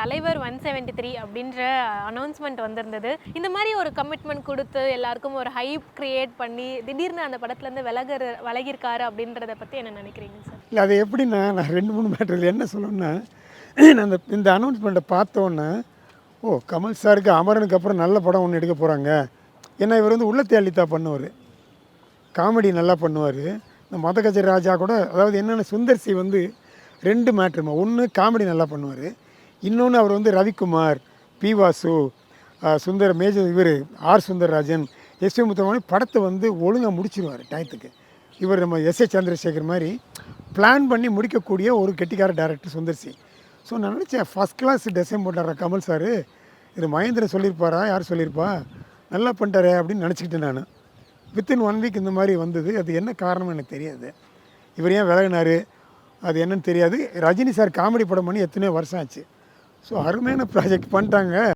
தலைவர் 173 அப்படின்ற அனௌன்ஸ்மெண்ட் வந்திருந்தது. இந்த மாதிரி ஒரு கமிட்மெண்ட் கொடுத்து எல்லாருக்கும் ஒரு ஹைப் கிரியேட் பண்ணி திடீர்னு அந்த படத்துலேருந்து விலகியிருக்காரு அப்படின்றத பற்றி என்ன நினைக்கிறீங்க சார்? இல்லை அது எப்படின்னா, நான் 2-3 மேட்டர் என்ன சொல்லணும்னா, நான் இந்த அனௌன்ஸ்மெண்ட்டை பார்த்தோன்னே, ஓ கமல் சாருக்கு அமரனுக்கு அப்புறம் நல்ல படம் ஒன்று எடுக்க போகிறாங்க. ஏன்னா இவர் வந்து உள்ளத்தை அள்ளித்தா பண்ணுவார், காமெடி நல்லா பண்ணுவார். இந்த மதகஜ ராஜா கூட, அதாவது என்னென்ன சுந்தர் சி வந்து 2 மேட்ருமா, ஒன்று காமெடி நல்லா பண்ணுவார், இன்னொன்று அவர் வந்து ரவிக்குமார், பி வாசு, சுந்தர் மேஜர், இவர் ஆர் சுந்தரராஜன், எஸ்.வி. முத்துராமன் படத்தை வந்து ஒழுங்காக முடிச்சிருவார் டயத்துக்கு. இவர் நம்ம எஸ்.ஏ. சந்திரசேகர் மாதிரி பிளான் பண்ணி முடிக்கக்கூடிய ஒரு கெட்டிக்கார டேரக்டர் சுந்தர் சி. ஸோ நான் நினச்சேன் ஃபஸ்ட் கிளாஸ் டிசைன் போட்டாரா கமல் சார், இது மகேந்திரன் சொல்லியிருப்பாரா, யார் சொல்லியிருப்பா, நல்லா பண்ணிட்டாரே அப்படின்னு நினச்சிக்கிட்டேன் நான். வித்தின் 1 வீக் இந்த மாதிரி வந்தது. அது என்ன காரணம் எனக்கு தெரியாது. இவர் ஏன் விலகினார் அது என்னன்னு தெரியாது. ரஜினி சார் காமெடி படம் பண்ணி எத்தனையோ வருஷம் ஆச்சு. ஸோ அருமையான ப்ராஜெக்ட் பண்ணிட்டாங்க.